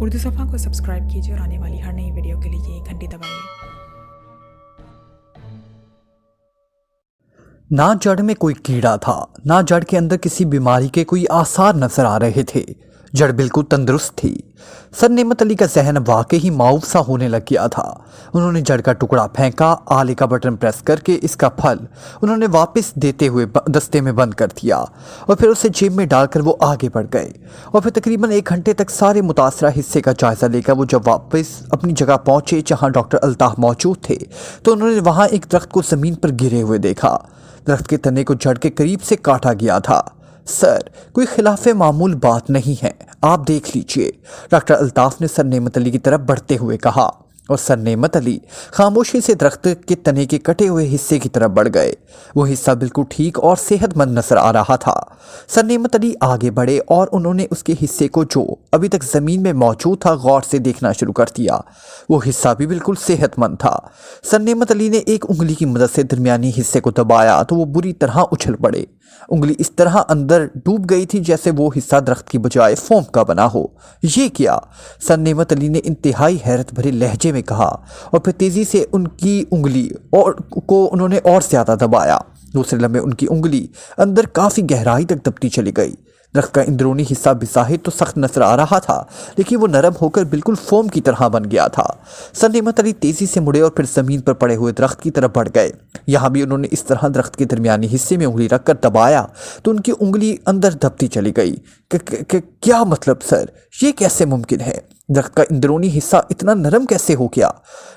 उर्दू सफ़ा को सब्सक्राइब कीजिए और आने वाली हर नई वीडियो के लिए घंटी दबाइए। ना जड़ में कोई कीड़ा था, ना जड़ के अंदर किसी बीमारी के कोई आसार नजर आ रहे थे। जड़ बिल्कुल तंदुरुस्त थी। सर नेमत अली का जहन वाकई ही मायूब सा होने लग गया था। उन्होंने जड़ का टुकड़ा फेंका, आले का बटन प्रेस करके इसका फल उन्होंने वापस देते हुए दस्ते में बंद कर दिया और फिर उसे जेब में डालकर वो आगे बढ़ गए। और फिर तकरीबन 1 घंटे तक सारे मुतासरा हिस्से का जायजा लेकर वो जब वापस अपनी जगह पहुंचे जहां डॉक्टर अल्ताफ मौजूद थे, तो उन्होंने वहां एक दरख्त को ज़मीन पर गिरे हुए देखा। दरख्त के तने को जड़ के करीब से काटा गया था। सर, कोई खिलाफे मामूल बात नहीं है, आप देख लीजिए, डॉक्टर अल्ताफ ने सर नेमत अली की तरफ बढ़ते हुए कहा। और सर नेमत अली खामोशी से दरख्त के तने के कटे हुए हिस्से की तरफ बढ़ गए। वो हिस्सा बिल्कुल ठीक और सेहतमंद नजर आ रहा था। सर नेमत अली आगे बढ़े और उन्होंने उसके हिस्से को जो अभी तक ज़मीन में मौजूद था गौर से देखना शुरू कर दिया। वो हिस्सा भी बिल्कुल सेहतमंद था। सर नेमत अली ने एक उंगली की मदद से दरमियानी हिस्से को दबाया तो वो बुरी तरह उछल पड़े। उंगली इस तरह अंदर डूब गई थी जैसे वो हिस्सा दरख्त की बजाय फोम का बना हो। ये क्या? सर नेमत अली ने इंतहाई हैरत भरे लहजे में कहा और फिर तेजी से उनकी उंगली को उन्होंने और ज्यादा दबाया। दूसरे लम्हे उनकी उंगली अंदर काफी गहराई तक दबती चली गई। दरख्त का अंदरूनी हिस्सा बिज़ाहिर तो सख्त नजर आ रहा था, लेकिन वो नरम होकर बिल्कुल फोम की तरह बन गया था। सर नेमत अली तेजी से मुड़े और फिर जमीन पर पड़े हुए दरख्त की तरफ बढ़ गए। यहाँ भी उन्होंने इस तरह दरख्त के दरमियानी हिस्से में उंगली रखकर दबाया तो उनकी उंगली अंदर दबती चली गई। क्या मतलब सर, ये कैसे मुमकिन है? दरख्त का अंदरूनी हिस्सा इतना नरम कैसे हो गया?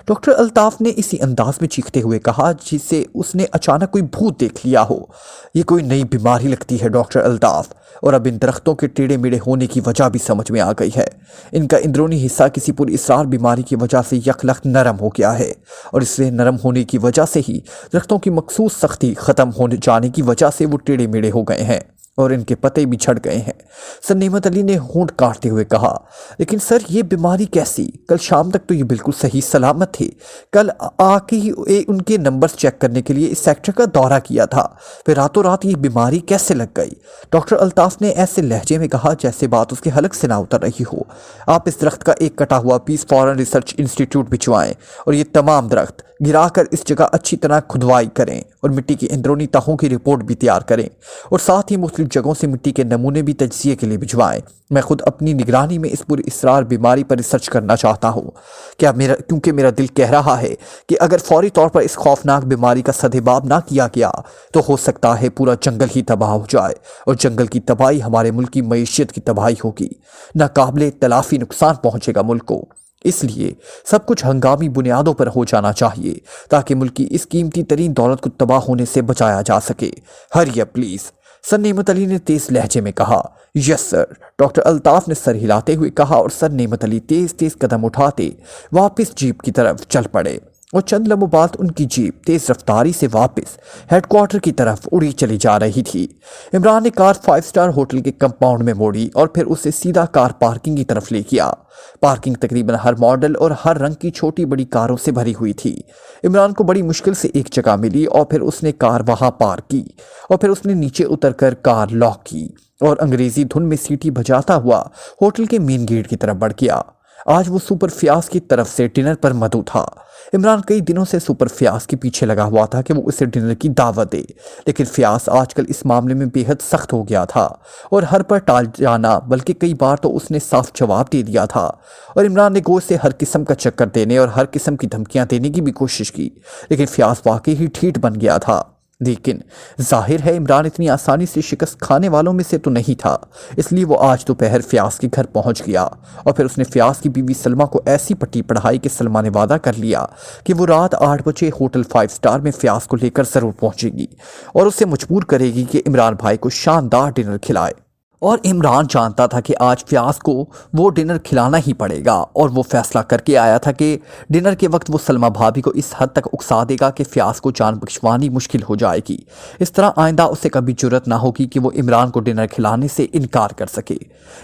डॉक्टर अल्ताफ ने इसी अंदाज में चीखते हुए कहा जिससे उसने अचानक कोई भूत देख लिया हो। ये कोई नई बीमारी लगती है डॉक्टर अल्ताफ, और अब इन दरख्तों के टेढ़े मेढ़े होने की वजह भी समझ में आ गई है। इनका अंदरूनी हिस्सा किसी पूरी इसरार बीमारी की वजह से यकलख्त नरम हो गया है, और इससे नरम होने की वजह से ही दरख्तों की मखसूस सख्ती ख़त्म होने जाने की वजह से वो टेढ़े मेढ़े हो गए हैं और इनके पत्ते भी झड़ गए हैं। सर नेमत अली ने होंठ काटते हुए कहा, लेकिन सर ये बीमारी कैसी? कल शाम तक तो ये बिल्कुल सही सलामत थे। कल आके ही उनके नंबर्स चेक करने के लिए इस सेक्टर का दौरा किया था, फिर रातों रात ये बीमारी कैसे लग गई? डॉक्टर अल्ताफ ने ऐसे लहजे में कहा जैसे बात उसके हलक से ना उतर रही हो। आप इस दरख्त का एक कटा हुआ पीस फॉरेन रिसर्च इंस्टीट्यूट भिजवाएं और ये तमाम दरख्त गिराकर इस जगह अच्छी तरह खुदवाई करें और मिट्टी की अंदरूनी तहों की रिपोर्ट भी तैयार करें, और साथ ही मुख्तलिफ जगहों से मिट्टी के नमूने भी तजज़िये के लिए भिजवाएं। मैं खुद अपनी निगरानी में इस पूरी इसरार बीमारी पर रिसर्च करना चाहता हूँ। क्योंकि मेरा दिल कह रहा है कि अगर फौरी तौर पर इस खौफनाक बीमारी का सदेबाब ना किया गया तो हो सकता है पूरा जंगल ही तबाह हो जाए, और जंगल की तबाही हमारे मुल्क की मईशत की तबाही होगी। नाकाबिले तलाफी नुकसान पहुँचेगा मुल्क को। इसलिए सब कुछ हंगामी बुनियादों पर हो जाना चाहिए ताकि मुल्क की इस कीमती तरीन दौलत को तबाह होने से बचाया जा सके। हरी अप प्लीज, सर नेमत अली ने तेज लहजे में कहा। यस सर, डॉक्टर अल्ताफ ने सर हिलाते हुए कहा, और सर नेमत अली तेज तेज कदम उठाते वापस जीप की तरफ चल पड़े और चंद लम्हों बाद उनकी जीप तेज रफ्तारी से वापस हेडक्वार्टर की तरफ उड़ी चली जा रही थी। इमरान ने कार 5 स्टार होटल के कंपाउंड में मोड़ी और फिर उसे सीधा कार पार्किंग की तरफ ले गया। पार्किंग तकरीबन हर मॉडल और हर रंग की छोटी बड़ी कारों से भरी हुई थी। इमरान को बड़ी मुश्किल से एक जगह मिली और फिर उसने कार वहां पार्क की और फिर उसने नीचे उतरकर कार लॉक की और अंग्रेजी धुन में सीटी बजाता हुआ होटल के मेन गेट की तरफ बढ़ गया। आज वो सुपर फ्याज की तरफ से डिनर पर मदऊ था। इमरान कई दिनों से सुपर फ्याज के पीछे लगा हुआ था कि वो उसे डिनर की दावत दे, लेकिन फ्याज आजकल इस मामले में बेहद सख्त हो गया था और हर पर टाल जाना, बल्कि कई बार तो उसने साफ जवाब दे दिया था। और इमरान ने गोश्त से हर किस्म का चक्कर देने और हर किस्म की धमकियां देने की भी कोशिश की, लेकिन फ्याज वाकई ही ठीठ बन गया था। लेकिन जाहिर है इमरान इतनी आसानी से शिकस्त खाने वालों में से तो नहीं था, इसलिए वो आज दोपहर फ्याज के घर पहुंच गया और फिर उसने फ्याज की बीवी सलमा को ऐसी पट्टी पढ़ाई कि सलमा ने वादा कर लिया कि वो रात 8 बजे होटल 5 स्टार में फ्याज को लेकर ज़रूर पहुंचेगी और उसे मजबूर करेगी कि इमरान भाई को शानदार डिनर खिलाए। और इमरान जानता था कि आज फ्याज को वो डिनर खिलाना ही पड़ेगा, और वो फैसला करके आया था कि डिनर के वक्त वो सलमा भाभी को इस हद तक उकसा देगा कि फ्याज को जान बख्शवानी मुश्किल हो जाएगी। इस तरह आइंदा उसे कभी जुर्रत ना होगी कि वो इमरान को डिनर खिलाने से इनकार कर सके।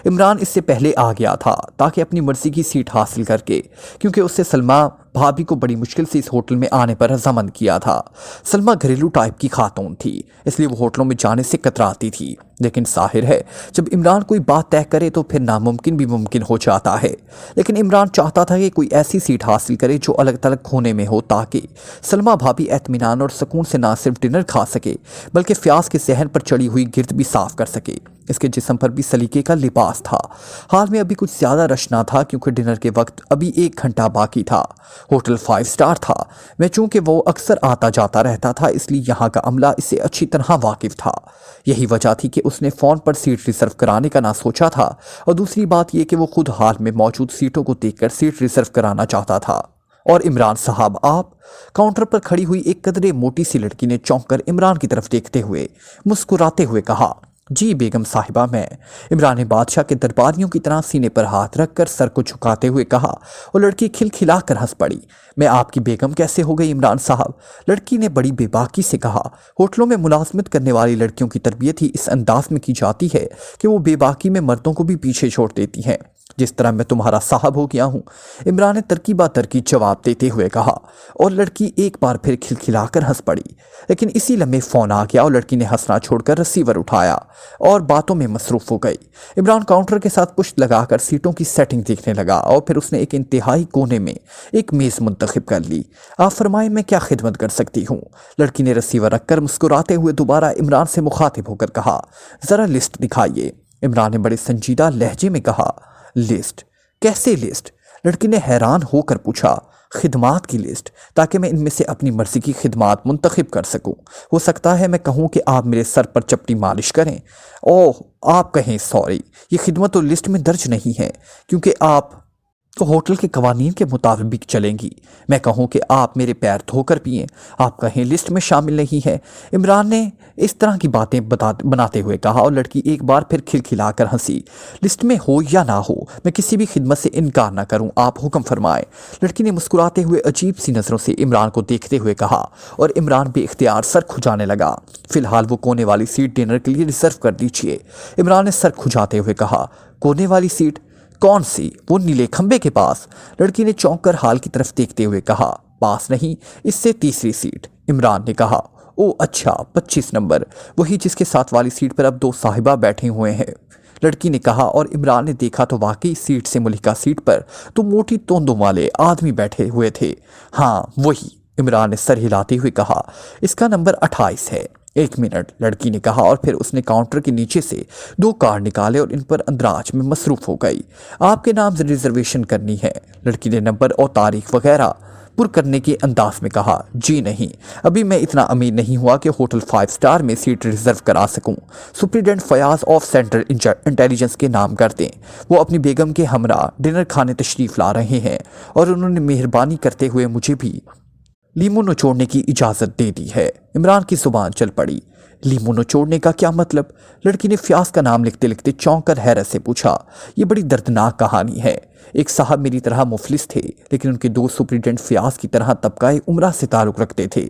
इमरान इससे पहले आ गया था ताकि अपनी मर्जी की सीट हासिल करके, क्योंकि उससे सलमा भाभी को बड़ी मुश्किल से इस होटल में आने पर रजामंद किया था। सलमा घरेलू टाइप की खातून थी, इसलिए वो होटलों में जाने से कतराती थी। लेकिन जाहिर है जब इमरान कोई बात तय करे तो फिर नामुमकिन भी मुमकिन हो जाता है। लेकिन इमरान चाहता था कि कोई ऐसी सीट हासिल करे जो अलग थलग कोने में हो, ताकि सलमा भाभी इत्मीनान और सुकून से ना सिर्फ डिनर खा सके बल्कि फ्याज के सहन पर चढ़ी हुई गिर्द भी साफ कर सके। इसके जिस्म पर भी सलीके का लिबास था। हाल में अभी कुछ ज़्यादा रश ना था क्योंकि डिनर के वक्त अभी 1 घंटा बाकी था। होटल 5 स्टार था। मैं चूंकि वो अक्सर आता जाता रहता था इसलिए यहाँ का अमला इससे अच्छी तरह वाकिफ था। यही वजह थी कि उसने फ़ोन पर सीट रिजर्व कराने का ना सोचा था, और दूसरी बात यह कि वो खुद हाल में मौजूद सीटों को देखकर सीट रिजर्व कराना चाहता था। और इमरान साहब आप? काउंटर पर खड़ी हुई एक कदरे मोटी सी लड़की ने चौंक कर इमरान की तरफ देखते हुए मुस्कुराते हुए कहा, जी बेगम साहिबा मैं। इमरान ने बादशाह के दरबारियों की तरह सीने पर हाथ रखकर सर को झुकाते हुए कहा, और लड़की खिलखिलाकर हंस पड़ी। मैं आपकी बेगम कैसे हो गई इमरान साहब? लड़की ने बड़ी बेबाकी से कहा। होटलों में मुलाजमत करने वाली लड़कियों की तरबियत ही इस अंदाज में की जाती है कि वो बेबाकी में मर्दों को भी पीछे छोड़ देती हैं, जिस तरह मैं तुम्हारा साहब हो गया हूँ। इमरान ने तरकीबा तरकीब जवाब देते हुए कहा, और लड़की एक बार फिर खिलखिलाकर हंस पड़ी। लेकिन इसी लम्हे फ़ोन आ गया और लड़की ने हंसना छोड़कर रिसीवर उठाया और बातों में मसरूफ़ हो गई। इमरान काउंटर के साथ पुश्त लगाकर सीटों की सेटिंग देखने लगा और फिर उसने एक इंतहाई कोने में एक मेज़ मुंतखब कर ली। आप फरमाएं मैं क्या खिदमत कर सकती हूँ? लड़की ने रिसीवर रखकर मुस्कुराते हुए दोबारा इमरान से मुखातिब होकर कहा, ज़रा लिस्ट दिखाइए। इमरान ने बड़े संजीदा लहजे में कहा, लिस्ट? कैसे लिस्ट? लड़की ने हैरान होकर पूछा। खिदमात की लिस्ट, ताकि मैं इनमें से अपनी मर्जी की खिदमात मुंतखब कर सकूं। हो सकता है मैं कहूं कि आप मेरे सर पर चपटी मालिश करें। ओह, आप कहें सॉरी, ये खिदमत तो लिस्ट में दर्ज नहीं है क्योंकि आप तो होटल के कवानीन के मुताबिक चलेंगी। मैं कहूं कि आप मेरे पैर धोकर पिएं, आप कहें लिस्ट में शामिल नहीं है। इमरान ने इस तरह की बातें बनाते हुए कहा और लड़की एक बार फिर खिलखिलाकर हंसी। लिस्ट में हो या ना हो, मैं किसी भी खिदमत से इनकार ना करूं, आप हुक्म फरमाएं। लड़की ने मुस्कुराते हुए अजीब सी नज़रों से इमरान को देखते हुए कहा और इमरान बेख्तियार सर खुजाने लगा। फिलहाल वो कोने वाली सीट डिनर के लिए रिजर्व कर दीजिए। इमरान ने सर खुजाते हुए कहा, कोने वाली सीट? कौन सी? वो नीले खंबे के पास? लड़की ने चौंक कर हाल की तरफ देखते हुए कहा, पास नहीं, इससे तीसरी सीट। इमरान ने कहा, ओ अच्छा, 25 नंबर, वही जिसके साथ वाली सीट पर अब 2 साहिबा बैठे हुए हैं। लड़की ने कहा और इमरान ने देखा तो वाकई सीट से मुलिका सीट पर 2 मोटी तोंदों वाले आदमी बैठे हुए थे। हाँ वही, इमरान ने सर हिलाते हुए कहा, इसका नंबर 28 है। 1 मिनट, लड़की ने कहा और फिर उसने काउंटर के नीचे से 2 कार्ड निकाले और इन पर अंदराज में मसरूफ़ हो गई। आपके नाम से रिजर्वेशन करनी है। लड़की ने नंबर और तारीख वगैरह पुर करने के अंदाज में कहा, जी नहीं, अभी मैं इतना अमीर नहीं हुआ कि होटल 5 स्टार में सीट रिजर्व करा सकूं। Superintendent Fayaz of central intelligence के नाम कर दें। वो अपनी बेगम के हमरा डिनर खाने तशरीफ़ ला रहे हैं और उन्होंने मेहरबानी करते हुए मुझे भी लीमू निचोड़ने की इजाज़त दे दी है। इमरान की जुबान चल पड़ी। लीमू निचोड़ने का क्या मतलब? लड़की ने फ्याज का नाम लिखते लिखते चौंक कर हैरत से पूछा। ये बड़ी दर्दनाक कहानी है। एक साहब मेरी तरह मुफलिस थे, लेकिन उनके दोस्त सुप्रीडेंट फ्याज की तरह तबका उमरा से ताल्लुक़ रखते थे।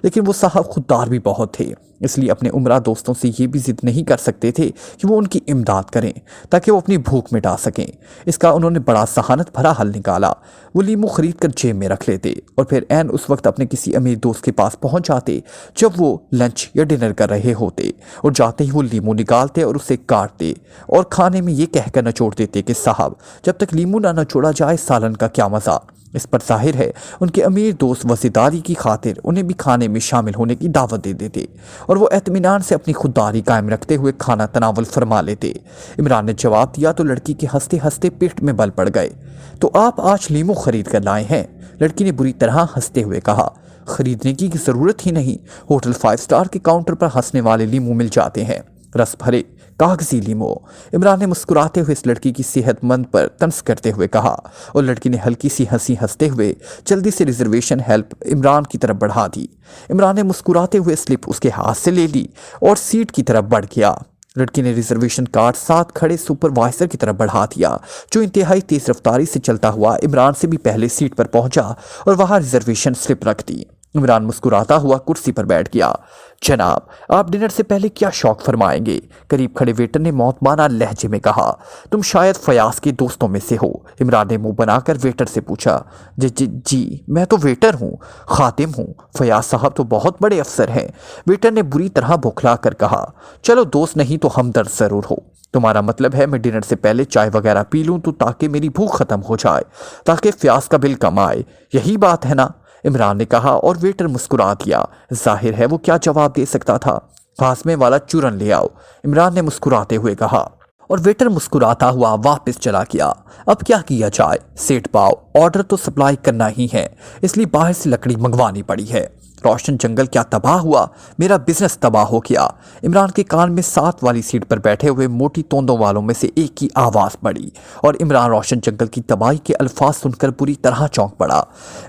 लेकिन वो साहब खुददार भी बहुत थे, इसलिए अपने उमरा दोस्तों से ये भी जिद नहीं कर सकते थे कि वो उनकी इमदाद करें ताकि वो अपनी भूख मिटा सकें। इसका उन्होंने बड़ा सहानत भरा हल निकाला। वो लीमू खरीद कर जेब में रख लेते और फिर ऐन उस वक्त अपने किसी अमीर दोस्त के पास पहुंच जाते जब वो लंच या डिनर कर रहे होते, और जाते ही वो लीमू निकालते और उसे काटते और खाने में ये कहकर नचोड़ देते कि साहब जब तक लीमू ना नचोड़ा जाए सालन का क्या मज़ा। इस पर जाहिर है उनके अमीर दोस्त वज़ीदारी की खातिर उन्हें भी खाने में शामिल होने की दावत दे देते और वो इत्मीनान से अपनी खुददारी कायम रखते हुए खाना तनावल फरमा लेते। इमरान ने जवाब दिया तो लड़की के हंसते हंसते पेट में बल पड़ गए। तो आप आज लीमू खरीद कर लाए हैं? लड़की ने बुरी तरह हंसते हुए कहा, खरीदने की ज़रूरत ही नहीं, होटल 5 स्टार के काउंटर पर हंसने वाले लीमू मिल जाते हैं, रस भरे कागजी लीमू। इमरान ने मुस्कुराते हुए इस लड़की की सेहतमंद पर तंज करते हुए कहा और लड़की ने हल्की सी हंसी हंसते हुए जल्दी से रिजर्वेशन हेल्प इमरान की तरफ बढ़ा दी। इमरान ने मुस्कुराते हुए स्लिप उसके हाथ से ले ली और सीट की तरफ बढ़ गया। लड़की ने रिजर्वेशन कार्ड साथ खड़े सुपरवाइजर की तरफ बढ़ा दिया, जो इंतहाई तेज रफ्तारी से चलता हुआ इमरान से भी पहले सीट पर पहुंचा और वहां रिजर्वेशन स्लिप रख दी। इमरान मुस्कुराता हुआ कुर्सी पर बैठ गया। जनाब, आप डिनर से पहले क्या शौक फरमाएंगे? करीब खड़े वेटर ने मौतमाना लहजे में कहा। तुम शायद फयाज के दोस्तों में से हो, इमरान ने मुंह बनाकर वेटर से पूछा। जी, मैं तो वेटर हूँ, खातिम हूँ। फयाज साहब तो बहुत बड़े अफसर हैं, वेटर ने बुरी तरह बौखला कर कहा। चलो दोस्त नहीं तो हमदर्द जरूर हो। तुम्हारा मतलब है मैं डिनर से पहले चाय वगैरह पी लूं तो ताकि मेरी भूख खत्म हो जाए, ताकि फयाज का बिल कम आए, यही बात है ना? इमरान ने कहा और वेटर मुस्कुरा दिया। जाहिर है वो क्या जवाब दे सकता था। फासमे वाला चूरन ले आओ, इमरान ने मुस्कुराते हुए कहा और वेटर मुस्कुराता हुआ वापस चला गया। अब क्या किया जाए, सेठ पाव, ऑर्डर तो सप्लाई करना ही है, इसलिए बाहर से लकड़ी मंगवानी पड़ी है। रोशन जंगल क्या तबाह हुआ, मेरा बिजनेस तबाह हो गया। इमरान के कान में साथ वाली सीट पर बैठे हुए मोटी तोंदों वालों में से एक की आवाज़ पड़ी और इमरान रोशन जंगल की तबाही के अल्फाज सुनकर बुरी तरह चौंक पड़ा।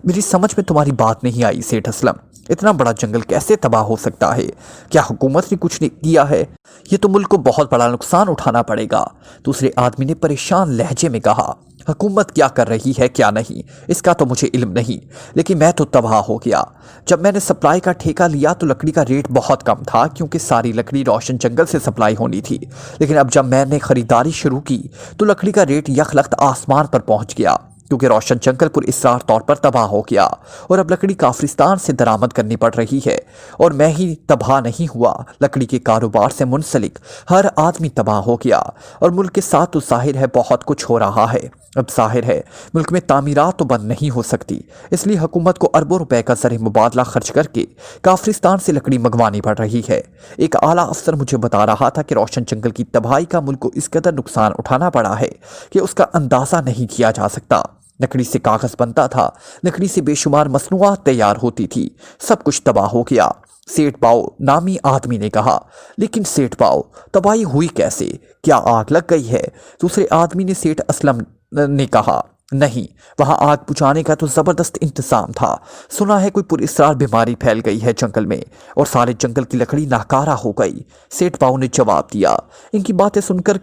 मेरी समझ में तुम्हारी बात नहीं आई सेठ असलम, इतना बड़ा जंगल कैसे तबाह हो सकता है? क्या हुकूमत ने कुछ नहीं किया है? ये तो मुल्क को बहुत बड़ा नुकसान उठाना पड़ेगा। दूसरे आदमी ने परेशान लहजे में कहा। हुकूमत क्या कर रही है क्या नहीं, इसका तो मुझे इल्म नहीं, लेकिन मैं तो तबाह हो गया। जब मैंने सप्लाई का ठेका लिया तो लकड़ी का रेट बहुत कम था, क्योंकि सारी लकड़ी रोशन जंगल से सप्लाई होनी थी। लेकिन अब जब मैंने खरीदारी शुरू की तो लकड़ी का रेट यकलख्त आसमान पर पहुंच गया, क्योंकि रोशन जंगल पुरअसरार तौर पर तबाह हो गया और अब लकड़ी काफिरिस्तान से दरामद करनी पड़ रही है। और मैं ही तबाह नहीं हुआ, लकड़ी के कारोबार से मुंसलिक हर आदमी तबाह हो गया। और मुल्क के साथ तो जाहिर है बहुत कुछ हो रहा है। अब जाहिर है मुल्क में तामीरात तो बंद नहीं हो सकती, इसलिए हुकूमत को अरबों रुपए का ज़र मुबादला खर्च करके काफिरिस्तान से लकड़ी मंगवानी पड़ रही है। एक आला अफसर मुझे बता रहा था कि रोशन जंगल की तबाही का मुल्क को इस कदर नुकसान उठाना पड़ा है कि उसका अंदाज़ा नहीं किया जा सकता। लकड़ी से कागज़ बनता था, लकड़ी से बेशुमार मसनूआत तैयार होती थी, सब कुछ तबाह हो गया। सेठ पाओ नामी आदमी ने कहा। लेकिन सेठ पाओ, तबाही हुई कैसे? क्या आग लग गई है? दूसरे आदमी ने सेठ असलम ने कहा। नहीं, वहां आग बुझाने का तो जबरदस्त इंतजाम था। सुना है कोई पुरअसरार बीमारी फैल गई है जंगल में और सारे जंगल की लकड़ी नाकारा हो गई, सेठ पाओ ने जवाब दिया। इनकी बातें सुनकर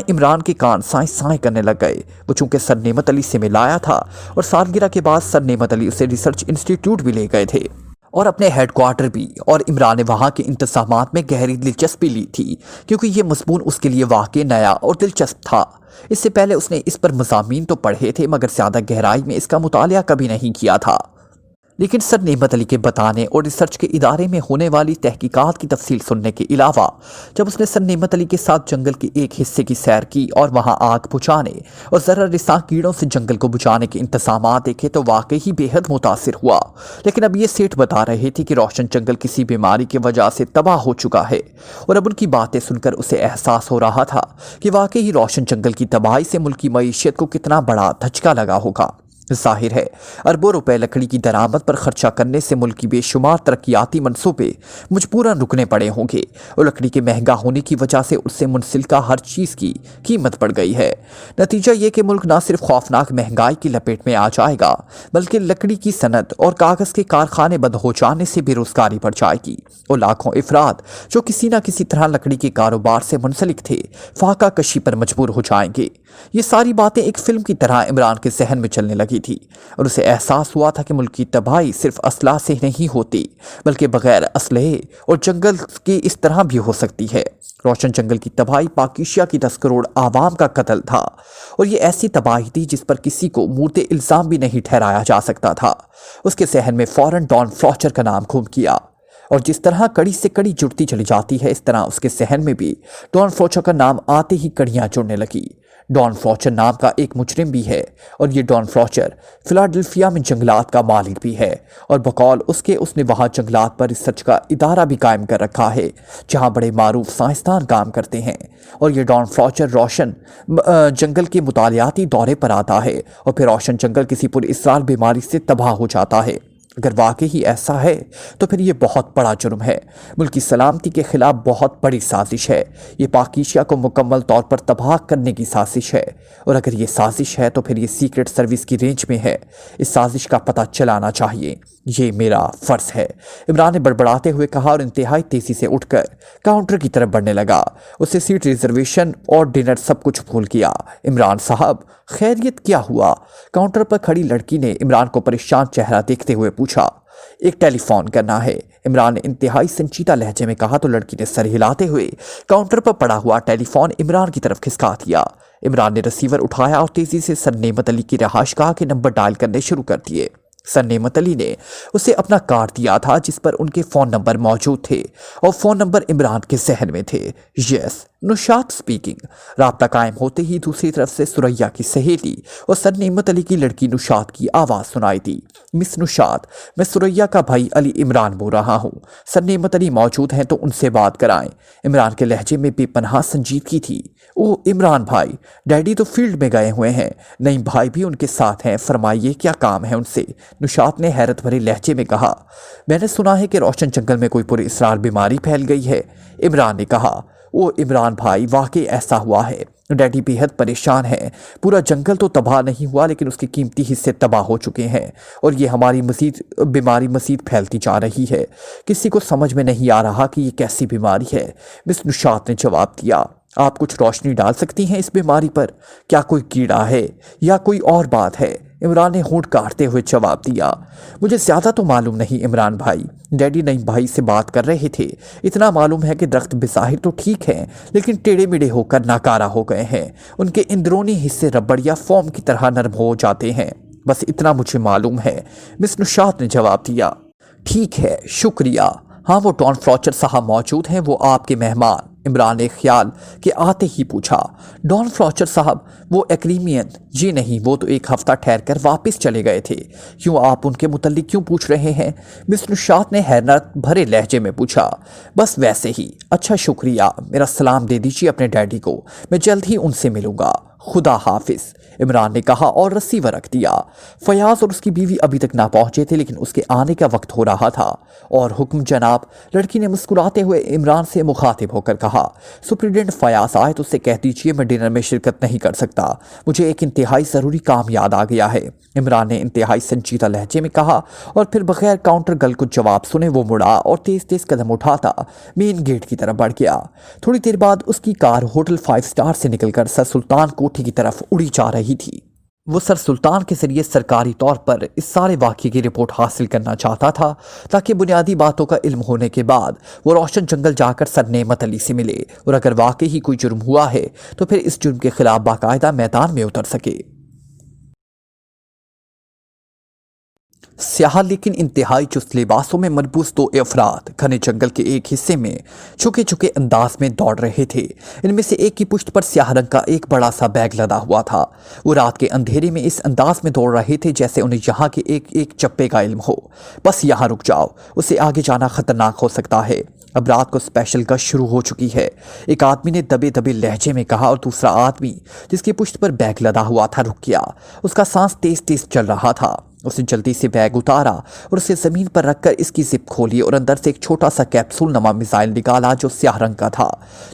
इमरान के कान साएं करने लग गए। वो चूंकि सर नेमत अली से मिलाया था और सालगिरह के बाद सर नेमत अली उसे रिसर्च इंस्टीट्यूट भी ले गए थे और अपने हेडक्वार्टर भी, और इमरान ने वहाँ के इंतज़ामात में गहरी दिलचस्पी ली थी, क्योंकि ये मज़मून उसके लिए वाकई नया और दिलचस्प था। इससे पहले उसने इस पर मज़ामीन तो पढ़े थे, मगर ज़्यादा गहराई में इसका मुतालिया कभी नहीं किया था। लेकिन सर नेमत अली के बताने और रिसर्च के इदारे में होने वाली तहकीकात की तफसील सुनने के अलावा जब उसने सर नेमत अली के साथ जंगल के एक हिस्से की सैर की और वहां आग बुझाने और ज़रा रिसा कीड़ों से जंगल को बुझाने के इंतजामात देखे तो वाकई ही बेहद मुतासिर हुआ। लेकिन अब ये सेठ बता रहे थे कि रोशन जंगल किसी बीमारी की वजह से तबाह हो चुका है, और अब उनकी बातें सुनकर उसे एहसास हो रहा था कि वाकई ही रोशन जंगल की तबाही से मुल्क की मईशत को कितना बड़ा धचका लगा होगा। जाहिर है अरबों रुपए लकड़ी की दरामद पर खर्चा करने से मुल्क की बेशुमार तरक्याती मंसूबे मजबूरन रुकने पड़े होंगे, और लकड़ी के महंगा होने की वजह से उससे मुंसलिका हर चीज़ की कीमत बढ़ गई है। नतीजा ये कि मुल्क न सिर्फ खौफनाक महंगाई की लपेट में आ जाएगा, बल्कि लकड़ी की सनत और कागज़ के कारखाने बंद हो जाने से बेरोजगारी बढ़ जाएगी और लाखों अफराद जो किसी न किसी तरह लकड़ी के कारोबार से मुंसलिक थे फाका कशी पर मजबूर हो जाएंगे। ये सारी बातें एक फिल्म की तरह इमरान के जहन में चलने लगी थी, और उसे एहसास हुआ था कि मुल्क की तबाही सिर्फ असलाह से नहीं होती, बल्कि बगैर असलहे और जंगल के इस तरह भी हो सकती है। रोशन जंगल की तबाही पाकिस्तान की 10 करोड़ आवाम का कत्ल था, और ये ऐसी तबाही थी जिस पर किसी को मुर्दे इल्ज़ाम भी नहीं ठहराया जा सकता था। उसके जहन में फौरन डॉन फ्लॉचर का नाम घूम किया, और जिस तरह कड़ी से कड़ी जुड़ती चली जाती है, इस तरह उसके जहन में भी डॉन फ्लॉचर का नाम आते ही कड़ियाँ जुड़ने लगी। डॉन फ्लॉचर नाम का एक मुजरिम भी है, और ये डॉन फ्लॉचर फिलाडेल्फिया में जंगलात का मालिक भी है, और बकौल उसके उसने वहाँ जंगलात पर रिसर्च का इदारा भी कायम कर रखा है, जहाँ बड़े मारूफ साइंसदान काम करते हैं। और ये डॉन फ्लॉचर रोशन जंगल के मुतालियाती दौरे पर आता है, और फिर रोशन जंगल किसी पुरअसरार बीमारी से तबाह हो जाता है। अगर वाकई ही ऐसा है तो फिर ये बहुत बड़ा जुर्म है, मुल्क की सलामती के खिलाफ बहुत बड़ी साजिश है। ये पाकिस्तान को मुकम्मल तौर पर तबाह करने की साजिश है, और अगर ये साजिश है तो फिर ये सीक्रेट सर्विस की रेंज में है। इस साजिश का पता चलाना चाहिए, ये मेरा फ़र्ज़ है, इमरान ने बड़बड़ाते हुए कहा, और इंतहाई तेज़ी से उठकर काउंटर की तरफ बढ़ने लगा। उससे सीट रिजर्वेशन और डिनर सब कुछ भूल गया। इमरान साहब, खैरियत क्या हुआ? काउंटर पर खड़ी लड़की ने इमरान को परेशान चेहरा देखते हुए पूछा। एक टेलीफोन करना है। इमरान ने इंतहाई संजीदा लहजे में कहा तो लड़की ने सर हिलाते हुए काउंटर पर पड़ा हुआ टेलीफोन इमरान की तरफ खिसका दिया। इमरान ने रिसीवर उठाया और तेजी से सर नेमत अली की रहायशगाह के नंबर डायल करने शुरू कर दिए। सर नेमत अली ने उसे अपना कार्ड दिया था जिस पर उनके फ़ोन नंबर मौजूद थे और फ़ोन नंबर इमरान के जहन में थे। Yes, Nushat speaking. राब्ता कायम होते ही दूसरी तरफ से सुरैया की सहेली और सर नेमत अली की लड़की नुशात की आवाज़ सुनाई दी। मिस नुशात, मैं सुरैया का भाई अली इमरान बोल रहा हूँ। सर नेमत अली मौजूद हैं तो उनसे बात कराएं। इमरान के लहजे में बेपनाह संजीदगी थी। ओह इमरान भाई, डैडी तो फील्ड में गए हुए हैं, नहीं भाई भी उनके साथ हैं, फरमाइए क्या काम है उनसे। नुशात ने हैरत भरे लहजे में कहा, मैंने सुना है कि रोशन जंगल में कोई पुरअसरार बीमारी फैल गई है। इमरान ने कहा, ओ इमरान भाई, वाकई ऐसा हुआ है। डैडी बेहद परेशान है। पूरा जंगल तो तबाह नहीं हुआ लेकिन उसके कीमती हिस्से तबाह हो चुके हैं और ये हमारी बीमारी मज़ीद फैलती जा रही है। किसी को समझ में नहीं आ रहा कि ये कैसी बीमारी है। मिस नुशात ने जवाब दिया, आप कुछ रोशनी डाल सकती हैं इस बीमारी पर? क्या कोई कीड़ा है या कोई और बात है? इमरान ने होंठ काटते हुए जवाब दिया, मुझे ज़्यादा तो मालूम नहीं इमरान भाई। डैडी नई भाई से बात कर रहे थे। इतना मालूम है कि दरख्त बेज़ाहिर तो ठीक हैं लेकिन टेढ़े मेढ़े होकर नाकारा हो गए हैं। उनके अंदरूनी हिस्से रबड़ या फोम की तरह नरम हो जाते हैं। बस इतना मुझे मालूम है। मिस नुशात ने जवाब दिया, ठीक है, शुक्रिया। हाँ, वो डॉन फ्लॉचर साहब मौजूद हैं, वो आपके मेहमान। इमरान ने ख्याल के आते ही पूछा, डॉन फ्लॉचर साहब, वो एक्रीमियन? जी नहीं, वो तो एक हफ्ता ठहर कर वापस चले गए थे। क्यों, आप उनके मुतल्लिक क्यों पूछ रहे हैं? मिस नुशात ने हैरत भरे लहजे में पूछा। बस वैसे ही। अच्छा शुक्रिया, मेरा सलाम दे दीजिए अपने डैडी को, मैं जल्द ही उनसे मिलूंगा। खुदा हाफिज, इमरान ने कहा और रसीवर रख दिया। फयाज और उसकी बीवी अभी तक ना पहुंचे थे लेकिन उसके आने का वक्त हो रहा था। और हुक्म जनाब, लड़की ने मुस्कुराते हुए इमरान से मुखातिब होकर कहा, सुप्रिटेंडेंट फयाज आए तो उससे कह दीजिए मैं डिनर में शिरकत नहीं कर सकता, मुझे एक इंतहाई ज़रूरी काम याद आ गया है। इमरान ने इंतहाई संजीदा लहजे में कहा और फिर बगैर काउंटर गल को जवाब सुने वो मुड़ा और तेज तेज कदम उठाता मेन गेट की तरफ बढ़ गया। थोड़ी देर बाद उसकी कार होटल 5 स्टार से निकलकर सर सुल्तान कोठी की तरफ उड़ी जा रही थी। वो सर सुल्तान के जरिए सरकारी तौर पर इस सारे वाक़े की रिपोर्ट हासिल करना चाहता था ताकि बुनियादी बातों का इल्म होने के बाद वो रोशन जंगल जाकर सर नेमत अली से मिले और अगर वाकई ही कोई जुर्म हुआ है तो फिर इस जुर्म के खिलाफ बाकायदा मैदान में उतर सके। स्याह लेकिन इंतहाई चुस्त लिबासों में मलबूस 2 अफराद घने जंगल के एक हिस्से में छुके छुके अंदाज में दौड़ रहे थे। इनमें से एक की पुश्त पर स्याह रंग का एक बड़ा सा बैग लदा हुआ था। वो रात के अंधेरे में इस अंदाज में दौड़ रहे थे जैसे उन्हें यहाँ के एक एक चप्पे का इल्म हो। बस यहाँ रुक जाओ, उससे आगे जाना खतरनाक हो सकता है। अब रात को स्पेशल गश्त शुरू हो चुकी है, एक आदमी ने दबे दबे लहजे में कहा और दूसरा आदमी जिसकी पुश्त पर बैग लदा हुआ था रुक गया। उसका सांस तेज तेज चल रहा था। उसने जल्दी से बैग उतारा और उसे ज़मीन पर रखकर इसकी जिप खोली और अंदर से एक छोटा सा कैप्सूल नमा मिसाइल निकाला जो स्याह रंग का था,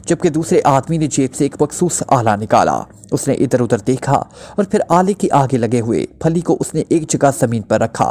जबकि दूसरे आदमी ने जेब से एक मखसूस आला निकाला। उसने इधर उधर देखा और फिर आले के आगे लगे हुए फली को उसने एक जगह ज़मीन पर रखा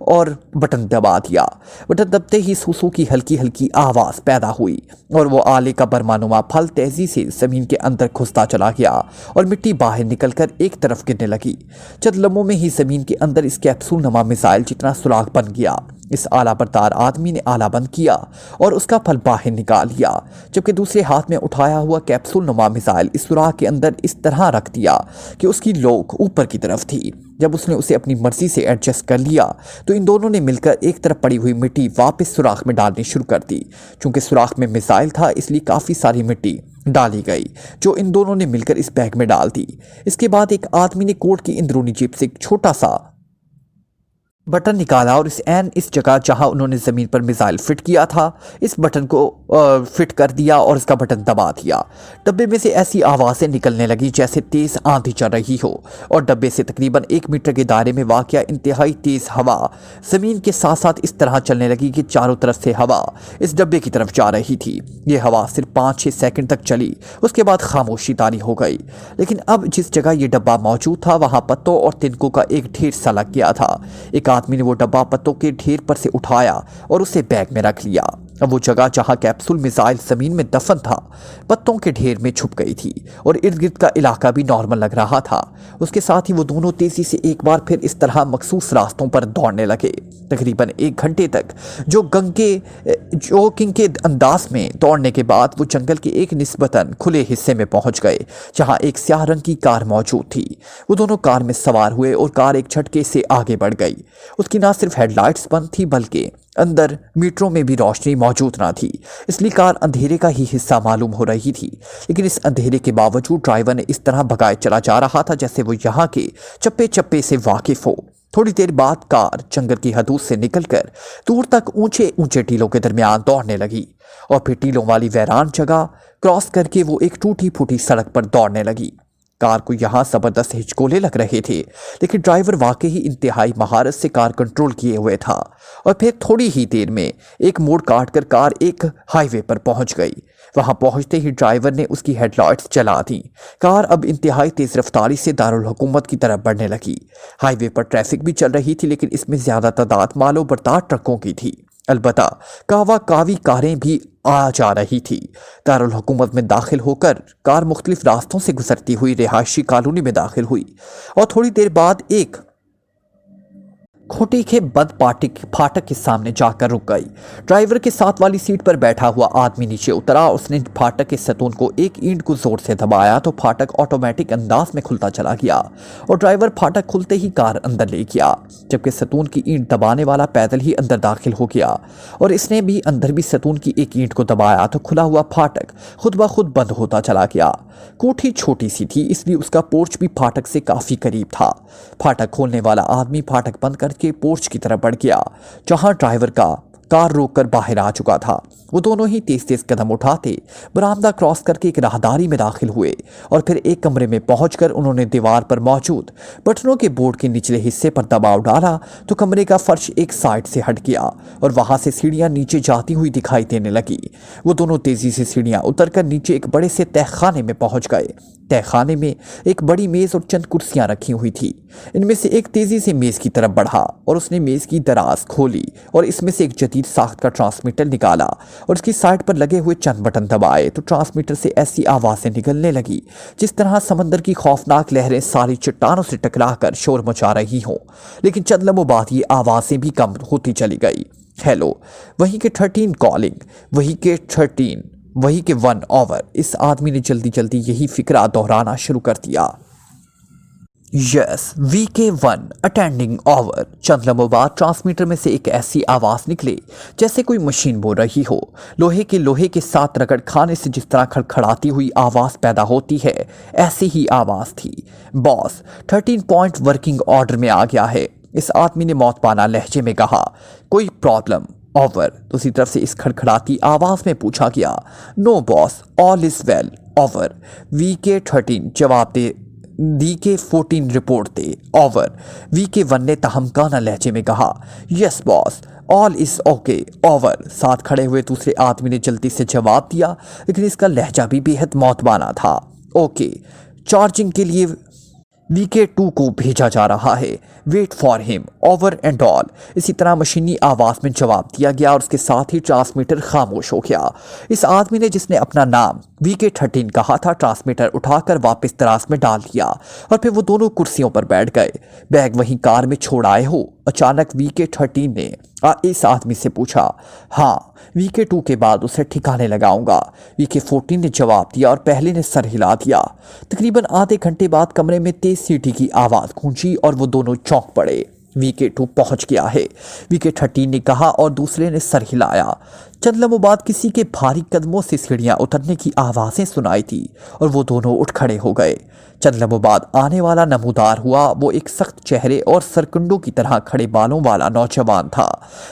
और बटन दबा दिया। बटन दबते ही सूसू की हल्की हल्की आवाज़ पैदा हुई और वो आले का बरमानुमा फल तेज़ी से ज़मीन के अंदर घुसता चला गया और मिट्टी बाहर निकलकर एक तरफ गिरने लगी। चंद लम्हों में ही ज़मीन के अंदर इस कैप्सूल नमा मिसाइल जितना सुराख बन गया। इस आला बरदार आदमी ने आला बंद किया और उसका फल बाहर निकाल लिया, जबकि दूसरे हाथ में उठाया हुआ कैप्सूल नुमा मिसाइल इस सुराख के अंदर इस तरह रख दिया कि उसकी नोक ऊपर की तरफ थी। जब उसने उसे अपनी मर्जी से एडजस्ट कर लिया तो इन दोनों ने मिलकर एक तरफ पड़ी हुई मिट्टी वापस सुराख में डालनी शुरू कर दी। चूंकि सुराख में मिसाइल था इसलिए काफ़ी सारी मिट्टी डाली गई जो इन दोनों ने मिलकर इस बैग में डाल दी। इसके बाद एक आदमी ने कोट की अंदरूनी जेब से एक छोटा सा बटन निकाला और इस जगह जहां उन्होंने ज़मीन पर मिसाइल फिट किया था इस बटन को फिट कर दिया और इसका बटन दबा दिया। डब्बे में से ऐसी आवाज़ें निकलने लगी जैसे तेज़ आंधी चल रही हो और डब्बे से तकरीबन 1 मीटर के दायरे में वाक़या इंतहाई तेज़ हवा ज़मीन के साथ साथ इस तरह चलने लगी कि चारों तरफ से हवा इस डब्बे की तरफ जा रही थी। ये हवा सिर्फ 5-6 सेकंड तक चली, उसके बाद खामोशी तारी हो गई। लेकिन अब जिस जगह ये डब्बा मौजूद था वहाँ पत्तों और तिनकों का एक ढेर सा लग गया था। एक आदमी ने वो डब्बा पत्तों के ढेर पर से उठाया और उसे बैग में रख लिया। अब वो जगह जहां कैप्सूल मिसाइल जमीन में दफन था पत्तों के ढेर में छुप गई थी और इर्द गिर्द का इलाका भी नॉर्मल लग रहा था। उसके साथ ही वो दोनों तेजी से एक बार फिर इस तरह मखसूस रास्तों पर दौड़ने लगे। तकरीबन 1 घंटे तक जॉगिंग के अंदाज में दौड़ने के बाद वो जंगल के एक निस्बतन खुले हिस्से में पहुंच गए जहां एक स्याह रंग की कार मौजूद थी। वो दोनों कार में सवार हुए और कार एक झटके से आगे बढ़ गई। उसकी ना सिर्फ हेडलाइट्स बंद थी बल्कि अंदर मीटरों में भी रोशनी मौजूद ना थी, इसलिए कार अंधेरे का ही हिस्सा मालूम हो रही थी। लेकिन इस अंधेरे के बावजूद ड्राइवर ने इस तरह भगाए चला जा रहा था जैसे वो यहाँ के चप्पे चप्पे से वाकिफ हो। थोड़ी देर बाद कार जंगल की हदूद से निकलकर दूर तक ऊंचे ऊंचे टीलों के दरमियान दौड़ने लगी और फिर टीलों वाली वीरान जगह क्रॉस करके वो एक टूटी फूटी सड़क पर दौड़ने लगी। कार को यहाँ जबरदस्त हिचकोले लग रहे थे, लेकिन ड्राइवर वाकई ही इंतहाई महारत से कार कंट्रोल किए हुए था और फिर थोड़ी ही देर में एक मोड़ काटकर कार एक हाईवे पर पहुंच गई। वहां पहुंचते ही ड्राइवर ने उसकी हेडलाइट्स जला दी। कार अब इंतहाई तेज रफ्तारी से दारुल हुकूमत की तरफ बढ़ने लगी। हाईवे पर ट्रैफिक भी चल रही थी, लेकिन इसमें ज्यादा तादाद मालो बरदार ट्रकों की थी। अलबत्ता कावा कावी कारें भी आ जा रही थी। दारुल हुकूमत में दाखिल होकर कार मुख्तलिफ रास्तों से गुजरती हुई रिहायशी कॉलोनी में दाखिल हुई और थोड़ी देर बाद एक खोटी के बंद फाटक के सामने जाकर रुक गई। ड्राइवर के साथ वाली सीट पर बैठा हुआ आदमी नीचे उतरा। उसने फाटक के सतून को एक ईंट को जोर से दबाया तो फाटक ऑटोमेटिक अंदाज में खुलता चला गया और ड्राइवर फाटक खुलते ही कार अंदर ले गया, जबकि सतून की ईंट दबाने वाला पैदल ही अंदर दाखिल हो गया और इसने भी अंदर भी सतून की एक ईंट को दबाया तो खुला हुआ फाटक खुद ब खुद बंद होता चला गया। कोठी छोटी सी थी, इसलिए उसका पोर्च भी फाटक से काफी करीब था। फाटक खोलने वाला आदमी फाटक बंद करके पोर्च की तरफ बढ़ गया जहां ड्राइवर का कार रोककर बाहर आ चुका था। वो दोनों ही तेज तेज कदम उठाते बरामदा क्रॉस करके एक राहदारी में दाखिल हुए और फिर एक कमरे में पहुंचकर उन्होंने दीवार पर मौजूद बटनों के बोर्ड के निचले हिस्से पर दबाव डाला तो कमरे का फर्श एक साइड से हट गया और वहां से सीढ़ियां नीचे जाती हुई दिखाई देने लगी। वो दोनों तेजी से सीढ़ियां उतरकर नीचे एक बड़े से तहखाने में पहुंच गए। तहखाने में एक बड़ी मेज और चंद कुर्सियां रखी हुई थी। इनमें से एक तेजी से मेज की तरफ बढ़ा और उसने मेज की दराज खोली और इसमें से एक जदीद साख्त का ट्रांसमीटर निकाला और उसकी साइड पर लगे हुए चंद बटन दबाए तो ट्रांसमीटर से ऐसी आवाजें निकलने लगी जिस तरह समंदर की खौफनाक लहरें सारी चट्टानों से टकराकर शोर मचा रही हों। लेकिन चंद लम्हों बाद ये आवाजें भी कम होती चली गई। हेलो, वहीं के 13 कॉलिंग, वहीं के 13, वहीं के 1 ओवर। इस आदमी ने जल्दी जल्दी यही फिक्रा दोहराना शुरू कर दिया। Yes, VK1 attending over. चंद लम्हों बाद ट्रांसमीटर में से एक ऐसी आवाज निकली जैसे कोई मशीन बोल रही हो। लोहे के साथ रगड़ खाने से जिस तरह खड़खड़ाती हुई आवाज पैदा होती है ऐसी ही आवाज थी। बॉस, 13 पॉइंट वर्किंग ऑर्डर में आ गया है। इस आदमी ने मौतबाना लहजे में कहा। कोई प्रॉब्लम? ओवर। दूसरी तरफ से इस खड़खड़ाती आवाज में पूछा गया। No boss, all is well. Over. VK13 जवाब दे। DK14 रिपोर्ट दे। ओवर। VK1 ने तहमकाना लहजे में कहा। Yes boss, all is okay. Over. साथ खड़े हुए दूसरे आदमी ने जल्दी से जवाब दिया, लेकिन इसका लहजा भी बेहद मौतबाना था। ओके, चार्जिंग के लिए VK2 को भेजा जा रहा है। Wait for him. Over and all. इसी तरह मशीनी आवाज में जवाब दिया गया और उसके साथ ही ट्रांसमीटर खामोश हो गया। इस आदमी ने जिसने अपना नाम VK13 कहा था ट्रांसमीटर उठाकर वापस दराज में डाल दिया और फिर वो दोनों कुर्सियों पर बैठ गए। बैग वहीं कार में छोड़ आए हो? अचानक VK13 ने इस आदमी से पूछा। हाँ, VK2 के बाद उसे ठिकाने लगाऊंगा। VK14 ने जवाब दिया और पहले ने सर हिला दिया। तकरीबन आधे घंटे बाद कमरे में तेज सीटी की आवाज गूंजी और वो दोनों चौंक पड़े। VK2 पहुंच गया है, VK13 ने कहा और दूसरे ने सर हिलाया। चंद लम्हों बाद किसी के भारी कदमों से सीढ़ियां उतरने की आवाजें सुनाई थी और वो दोनों उठ खड़े हो गए। चंद लम्हों बाद आने वाला नमूदार हुआ। वो एक सख्त चेहरे और सरकंडों की तरह खड़े बालों वाला नौजवान था,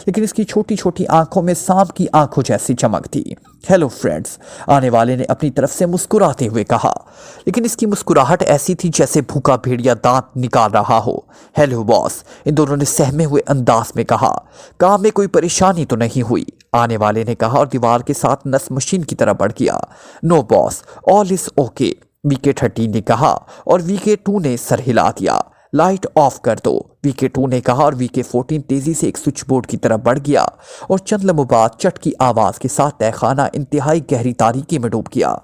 लेकिन इसकी छोटी छोटी आंखों में सांप की आंखों जैसी चमक थी। हेलो फ्रेंड्स, आने वाले ने अपनी तरफ से मुस्कुराते हुए कहा, लेकिन इसकी मुस्कुराहट ऐसी थी जैसे भूखा भेड़िया दांत निकाल रहा हो। हेलो बॉस, इन दोनों ने सहमे हुए अंदाज में कहा। काम में कोई परेशानी तो नहीं हुई? आने वाले ने कहा और दीवार के साथ नस मशीन की तरह बढ़ गया। No boss, all is okay. VK13 ने कहा और VK2 ने सर हिला दिया। लाइट ऑफ कर दो, VK2 ने कहा और VK14 तेजी से एक स्विच बोर्ड की तरफ बढ़ गया और चंद लम्हों बाद चट की आवाज के साथ तहखाना इंतहाई गहरी तारीकी में डूब गया।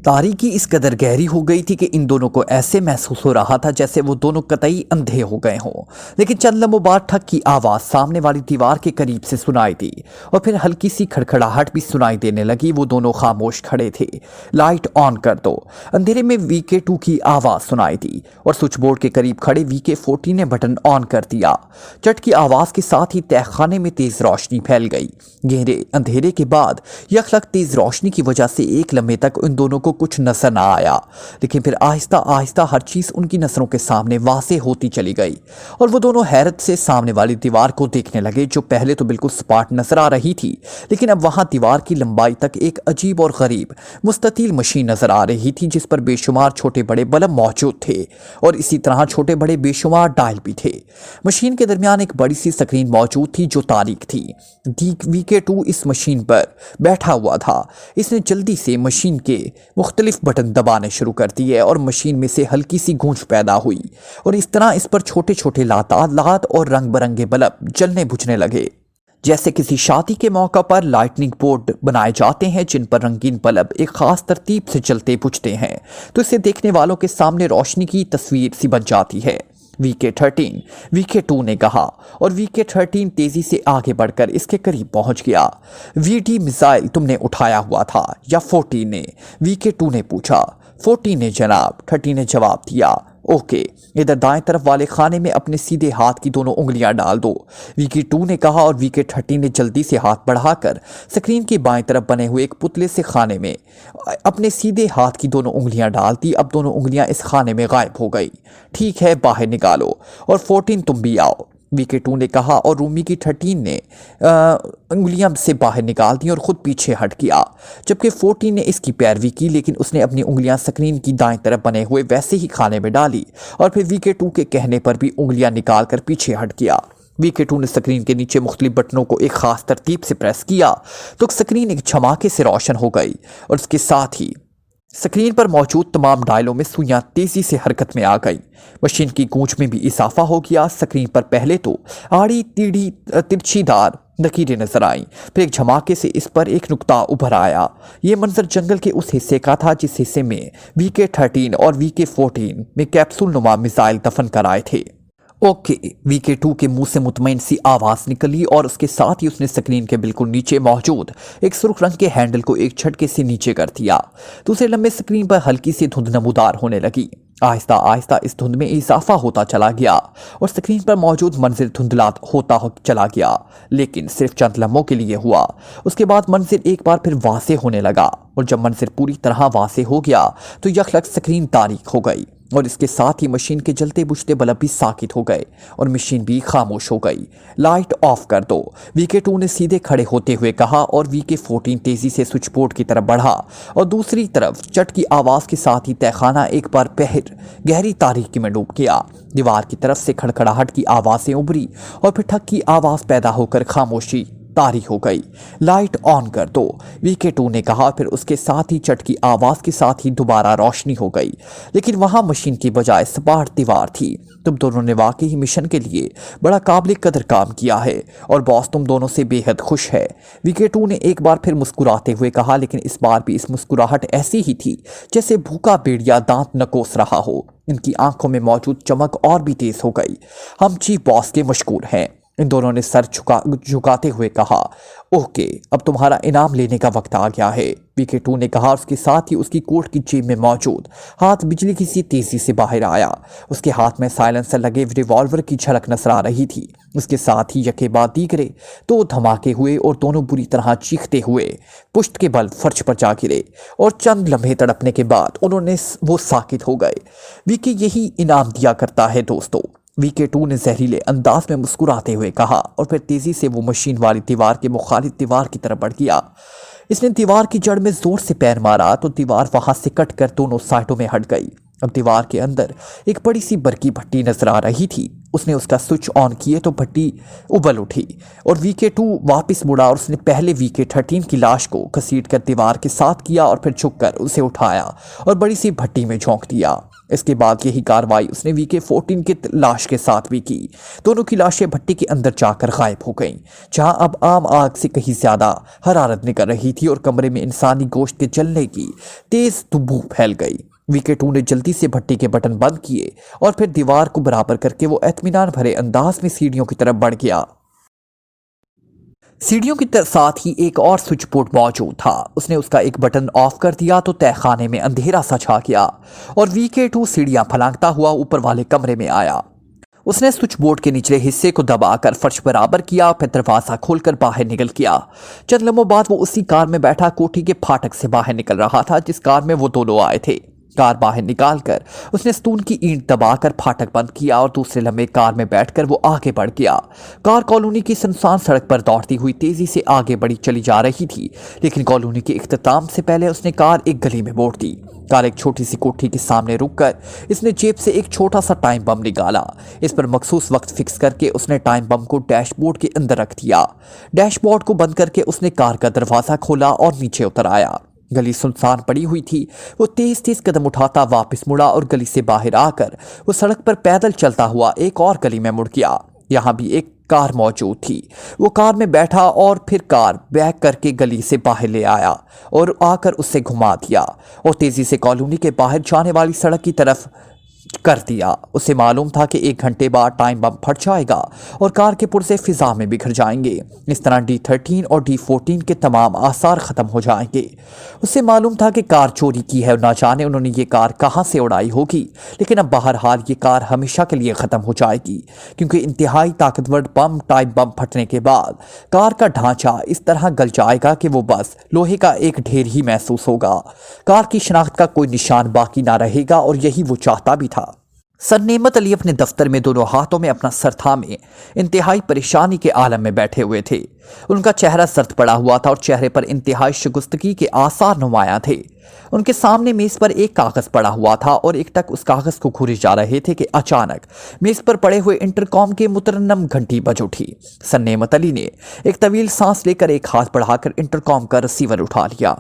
तारीकी इस कदर गहरी हो गई थी कि इन दोनों को ऐसे महसूस हो रहा था जैसे वो दोनों कतई अंधे हो गए हों। लेकिन चंद लम्हों बाद ठक की आवाज सामने वाली दीवार के करीब से सुनाई दी और फिर हल्की सी खड़खड़ाहट भी सुनाई देने लगी। वो दोनों खामोश खड़े थे। लाइट ऑन कर दो, अंधेरे में VK2 की आवाज सुनाई दी और स्विच बोर्ड के करीब खड़े VK14 ने बटन ऑन कर दिया। चट की आवाज के साथ ही तहखाने में तेज रोशनी फैल गई। गहरे अंधेरे के बाद यकलक तेज रोशनी की वजह से एक लम्हे तक उन दोनों को कुछ नजर ना आया, लेकिन फिर आहिस्ता आहिस्ता हर चीज उनकी नजरों के सामने वाज़ेह होती चली गई और वो दोनों हैरत से सामने वाली दीवार को देखने लगे, जो पहले तो बिल्कुल सपाट नजर आ रही थी, लेकिन अब वहां दीवार की लंबाई तक एक अजीब और गरीब मुस्ततील मशीन नजर आ रही थी, जिस पर बेशुमार छोटे बड़े बल्ब मौजूद थे और इसी तरह छोटे बड़े बेशुमार डायल भी थे। मशीन के दरमियान एक बड़ी सी स्क्रीन मौजूद थी जो तारीक थी। VK2 इस मशीन पर बैठा हुआ था। इसने जल्दी से मशीन के मुख्तलिफ बटन दबाने शुरू कर दिए और मशीन में से हल्की सी गूंज पैदा हुई और इस तरह इस पर छोटे छोटे लात और रंग बिरंगे बल्ब जलने बुझने लगे, जैसे किसी शादी के मौका पर लाइटनिंग बोर्ड बनाए जाते हैं जिन पर रंगीन बल्ब एक खास तरतीब से जलते बुझते हैं, तो इसे देखने वालों के सामने रोशनी की तस्वीर सी बन जाती है। VK13, VK2 ने कहा और VK13 तेजी से आगे बढ़कर इसके करीब पहुंच गया। VD मिसाइल तुमने उठाया हुआ था या 14 ने? VK2 ने पूछा। 14 ने जनाब, 30 ने जवाब दिया। ओके, इधर दाएं तरफ वाले खाने में अपने सीधे हाथ की दोनों उंगलियां डाल दो, VK2 ने कहा और VK13 ने जल्दी से हाथ बढ़ाकर स्क्रीन के बाएं तरफ बने हुए एक पुतले से खाने में अपने सीधे हाथ की दोनों उंगलियां डाल दी। अब दोनों उंगलियां इस खाने में गायब हो गई। ठीक है, बाहर निकालो और 14 तुम भी आओ, VK2 ने कहा और रूमी की 13 ने उंगलियां से बाहर निकाल दी और खुद पीछे हट गया, जबकि 14 ने इसकी पैरवी की, लेकिन उसने अपनी उंगलियां स्क्रीन की दाएं तरफ बने हुए वैसे ही खाने में डाली और फिर VK2 के कहने पर भी उंगलियां निकालकर पीछे हट गया। VK2 ने स्क्रीन के नीचे मुख्तलिफ बटनों को एक खास तरतीब से प्रेस किया तो स्क्रीन एक झमाके से रोशन हो गई और उसके साथ ही स्क्रीन पर मौजूद तमाम डायलों में सुइयां तेजी से हरकत में आ गई। मशीन की गूंज में भी इजाफा हो गया। स्क्रीन पर पहले तो आड़ी टीढ़ी तिरछीदार लकीरें नजर आईं, फिर एक झमाके से इस पर एक नुक्ता उभर आया। ये मंजर जंगल के उस हिस्से का था जिस हिस्से में VK13 और VK14 में कैप्सूल नुमा मिसाइल दफन कर आए थे। ओके, VK2 के मुंह से मुतमईन सी आवाज निकली और उसके साथ ही उसने स्क्रीन के बिल्कुल नीचे मौजूद एक सुर्ख रंग के हैंडल को एक झटके से नीचे कर दिया। दूसरे लम्हे स्क्रीन पर हल्की सी धुंध नमूदार होने लगी। आहिस्ता आहिस्ता इस धुंध में इजाफा होता चला गया और स्क्रीन पर मौजूद मंजिल धुंधला होता चला गया, लेकिन सिर्फ चंद लम्हों के लिए हुआ। उसके बाद मंजिल एक बार फिर वाज़ेह होने लगा और जब मंजिल पूरी तरह वाज़ेह हो गया तो यकलक स्क्रीन तारीक हो गई और इसके साथ ही मशीन के जलते बुझते बल्ब भी साकित हो गए और मशीन भी खामोश हो गई। लाइट ऑफ कर दो, VK2 ने सीधे खड़े होते हुए कहा और VK14 तेजी से स्विच बोर्ड की तरफ बढ़ा और दूसरी तरफ चट की आवाज के साथ ही तहखाना एक बार फिर गहरी तारीकी में डूब गया। दीवार की तरफ से खड़खड़ाहट की आवाजें उभरी और फिर ठक की आवाज पैदा होकर खामोशी तारी हो गई। लाइट ऑन कर दो, VK2 ने कहा, फिर उसके साथ ही चट की आवाज के साथ ही दोबारा रोशनी हो गई, लेकिन वहां मशीन की बजाय सपाट दीवार थी। तुम दोनों ने वाकई ही मिशन के लिए बड़ा काबिल कदर काम किया है और बॉस तुम दोनों से बेहद खुश है, VK2 ने एक बार फिर मुस्कुराते हुए कहा, लेकिन इस बार भी इस मुस्कुराहट ऐसी ही थी जैसे भूखा भेड़िया दांत नकोस रहा हो। इनकी आंखों में मौजूद चमक और भी तेज हो गई। हम चीफ बॉस के मशकूर हैं, इन दोनों ने सर झुकाते हुए कहा। ओके, अब तुम्हारा इनाम लेने का वक्त आ गया है, VK2 ने कहा। उसके साथ ही उसकी कोट की जेब में मौजूद हाथ बिजली की सी तेजी से बाहर आया। उसके हाथ में साइलेंसर लगे रिवॉल्वर की झलक नजर आ रही थी। उसके साथ ही यके बाद दीगरे दो धमाके हुए और दोनों बुरी तरह चीखते हुए पुश्त के बल फर्श पर जा गिरे और चंद लम्हे तड़पने के बाद वो साकित हो गए। VK यही इनाम दिया करता है दोस्तों, VK2 ने जहरीले अंदाज में मुस्कुराते हुए कहा और फिर तेजी से वो मशीन वाली दीवार के मुखालिफ दीवार की तरफ बढ़ गया। इसने दीवार की जड़ में जोर से पैर मारा तो दीवार वहां से कटकर दोनों साइडों में हट गई। अब दीवार के अंदर एक बड़ी सी बरकी भट्टी नजर आ रही थी। उसने उसका स्विच ऑन किए तो भट्टी उबल उठी और VK2 वापस मुड़ा और उसने पहले VK13 की लाश को घसीट कर दीवार के साथ किया और फिर झुककर उसे उठाया और बड़ी सी भट्टी में झोंक दिया। اس کے بعد یہی کارروائی اس نے VK-14 کی لاش کے ساتھ بھی کی۔ دونوں کی لاشیں بھٹی کے اندر جا کر غائب ہو گئیں، جہاں اب عام آگ سے کہیں زیادہ حرارت نکل رہی تھی اور کمرے میں انسانی گوشت کے جلنے کی تیز بو پھیل گئی۔ VK-2 نے جلدی سے بھٹی کے بٹن بند کیے اور پھر دیوار کو برابر کر کے وہ اطمینان بھرے انداز میں سیڑھیوں کی طرف بڑھ گیا۔ سیڑھیوں کی ساتھ ہی ایک اور سوئچ بورڈ موجود تھا۔ اس نے اس کا ایک بٹن آف کر دیا تو تہہ خانے میں اندھیرا سا چھا گیا اور VK-2 سیڑھیاں پھلانگتا ہوا اوپر والے کمرے میں آیا۔ اس نے سوئچ بورڈ کے نچلے حصے کو دبا کر فرش برابر کیا، پھر دروازہ کھول کر باہر نکل گیا۔ چند لمحوں بعد وہ اسی کار میں بیٹھا کوٹھی کے پھاٹک سے باہر نکل رہا تھا جس کار میں وہ دونوں آئے تھے۔ کار باہر نکال کر اس نے ستون کی اینٹ دبا کر پھاٹک بند کیا اور دوسرے لمحے کار میں بیٹھ کر وہ آگے بڑھ گیا۔ کار کالونی کی سنسان سڑک پر دوڑتی ہوئی تیزی سے آگے بڑھی چلی جا رہی تھی، لیکن کالونی کے اختتام سے پہلے اس نے کار ایک گلی میں موڑ دی۔ کار ایک چھوٹی سی کوٹھی کے سامنے رک کر اس نے جیب سے ایک چھوٹا سا ٹائم بم نکالا۔ اس پر مخصوص وقت فکس کر کے اس نے ٹائم بم کو ڈیش بورڈ کے اندر رکھ دیا۔ ڈیش بورڈ کو بند کر کے اس نے کار کا دروازہ کھولا اور نیچے اتر آیا۔ گلی سنسان پڑی ہوئی تھی۔ وہ تیز تیز قدم اٹھاتا واپس مڑا اور گلی سے باہر آ کر وہ سڑک پر پیدل چلتا ہوا ایک اور گلی میں مڑ گیا۔ یہاں بھی ایک کار موجود تھی۔ وہ کار میں بیٹھا اور پھر کار بیک کر کے گلی سے باہر لے آیا اور آ کر اسے گھما دیا اور تیزی سے کالونی کے باہر جانے والی سڑک کی طرف کر دیا۔ اسے معلوم تھا کہ 1 گھنٹے بعد ٹائم بم پھٹ جائے گا اور کار کے پرزے فضا میں بکھر جائیں گے۔ اس طرح D13 اور D14 کے تمام آثار ختم ہو جائیں گے۔ اسے معلوم تھا کہ کار چوری کی ہے اور نہ جانے انہوں نے یہ کار کہاں سے اڑائی ہوگی، لیکن اب بہرحال یہ کار ہمیشہ کے لیے ختم ہو جائے گی، کیونکہ انتہائی طاقتور ٹائم بم پھٹنے کے بعد کار کا ڈھانچہ اس طرح گل جائے گا کہ وہ بس لوہے کا ایک ڈھیر ہی محسوس ہوگا۔ کار کی شناخت کا کوئی نشان باقی نہ رہے گا اور یہی وہ چاہتا بھی تھا۔ سر نعمت علی اپنے دفتر میں دونوں ہاتھوں میں اپنا سر تھامے انتہائی پریشانی کے عالم میں بیٹھے ہوئے تھے۔ ان کا چہرہ سرد پڑا ہوا تھا اور چہرے پر انتہائی شگفتگی کے آثار نمایاں تھے۔ ان کے سامنے میز پر ایک کاغذ پڑا ہوا تھا اور ایک ٹک اس کاغذ کو گھورے جا رہے تھے کہ اچانک میز پر پڑے ہوئے انٹرکام کے مترنم گھنٹی بج اٹھی۔ سر نعمت علی نے ایک طویل سانس لے کر ایک ہاتھ بڑھا کر انٹرکام کا ریسیور اٹھا لیا۔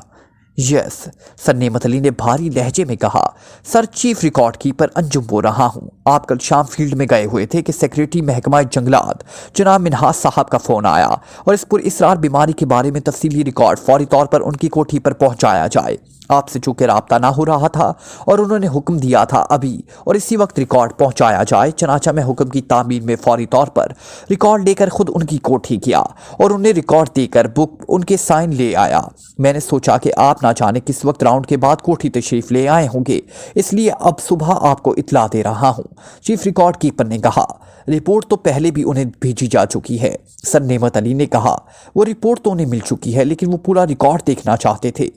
یس، سر نعمت علی نے بھاری لہجے میں کہا۔ سر، چیف ریکارڈ کیپر انجم بول رہا ہوں۔ آپ کل شام فیلڈ میں گئے ہوئے تھے کہ سیکریٹری محکمہ جنگلات جناب منہاس صاحب کا فون آیا اور اس پر اسرار بیماری کے بارے میں تفصیلی ریکارڈ فوری طور پر ان کی کوٹھی پر پہنچایا جائے۔ آپ سے چونکہ رابطہ نہ ہو رہا تھا اور انہوں نے حکم دیا تھا ابھی اور اسی وقت ریکارڈ پہنچایا جائے، چنانچہ میں حکم کی تعمیل میں فوری طور پر ریکارڈ لے کر خود ان کی کوٹھی گیا اور انہیں ریکارڈ دے کر بک ان کے سائن لے آیا۔ میں نے سوچا کہ آپ نہ جانے کس وقت راؤنڈ کے بعد کوٹھی تشریف لے آئے ہوں گے، اس لیے اب صبح آپ کو اطلاع دے رہا ہوں۔ چیف ریکارڈ کیپر نے کہا۔ رپورٹ تو پہلے بھی انہیں بھیجی جا چکی ہے، سر نعمت علی نے کہا۔ وہ رپورٹ تو انہیں مل چکی ہے لیکن وہ پورا ریکارڈ دیکھنا چاہتے تھے،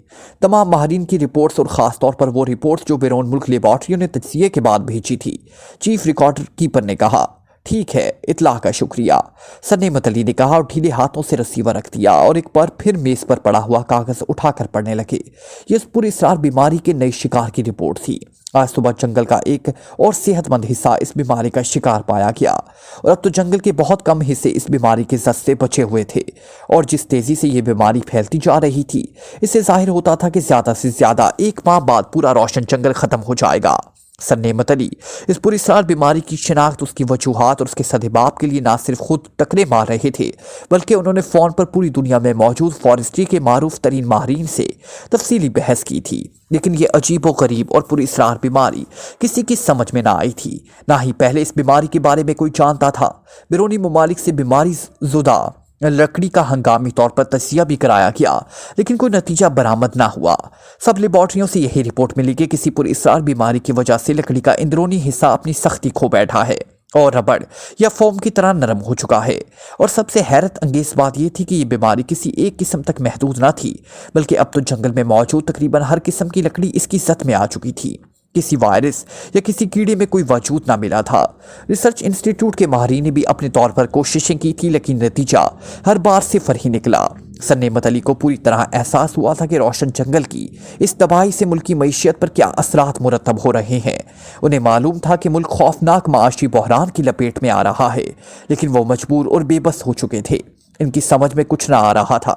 تمام ماہرین کی رپورٹس اور خاص طور پر وہ رپورٹس جو بیرون ملک لیبارٹریوں نے تجزیے کے بعد بھیجی تھی۔ چیف ریکارڈ کیپر نے کہا۔ ٹھیک ہے، اطلاع کا شکریہ، سر نعمت علی نے کہا اور ڈھیلے ہاتھوں سے ریسیور رکھ دیا اور ایک بار پھر میز پر پڑا ہوا کاغذ اٹھا کر پڑھنے لگے۔ یہ اس پوری اسرار بیماری کے نئے شکار کی رپورٹ تھی۔ آج صبح جنگل کا ایک اور صحت مند حصہ اس بیماری کا شکار پایا گیا اور اب تو جنگل کے بہت کم حصے اس بیماری کے زد سے بچے ہوئے تھے، اور جس تیزی سے یہ بیماری پھیلتی جا رہی تھی اس سے ظاہر ہوتا تھا کہ زیادہ سے زیادہ 1 ماہ بعد پورا روشن جنگل ختم ہو جائے گا۔ سر نعمت علی اس پوری اسرار بیماری کی شناخت، اس کی وجوہات اور اس کے سدباب کے لیے نہ صرف خود ٹکرے مار رہے تھے بلکہ انہوں نے فون پر پوری دنیا میں موجود فارسٹری کے معروف ترین ماہرین سے تفصیلی بحث کی تھی، لیکن یہ عجیب و غریب اور پوری اسرار بیماری کسی کی سمجھ میں نہ آئی تھی۔ نہ ہی پہلے اس بیماری کے بارے میں کوئی جانتا تھا۔ بیرونی ممالک سے بیماری زدہ لکڑی کا ہنگامی طور پر تجزیہ بھی کرایا گیا لیکن کوئی نتیجہ برآمد نہ ہوا۔ سب لیبارٹریوں سے یہی رپورٹ ملی کہ کسی پوری اسرار بیماری کی وجہ سے لکڑی کا اندرونی حصہ اپنی سختی کھو بیٹھا ہے اور ربڑ یا فوم کی طرح نرم ہو چکا ہے، اور سب سے حیرت انگیز بات یہ تھی کہ یہ بیماری کسی ایک قسم تک محدود نہ تھی بلکہ اب تو جنگل میں موجود تقریباً ہر قسم کی لکڑی اس کی زد میں آ چکی تھی۔ کسی وائرس یا کسی کیڑے میں کوئی وجود نہ ملا تھا۔ ریسرچ انسٹیٹیوٹ کے ماہرین نے بھی اپنے طور پر کوششیں کی تھی لیکن نتیجہ ہر بار صفر ہی نکلا۔ سر نعمت علی کو پوری طرح احساس ہوا تھا کہ روشن جنگل کی اس تباہی سے ملکی معیشت پر کیا اثرات مرتب ہو رہے ہیں۔ انہیں معلوم تھا کہ ملک خوفناک معاشی بحران کی لپیٹ میں آ رہا ہے، لیکن وہ مجبور اور بے بس ہو چکے تھے۔ ان کی سمجھ میں کچھ نہ آ رہا تھا۔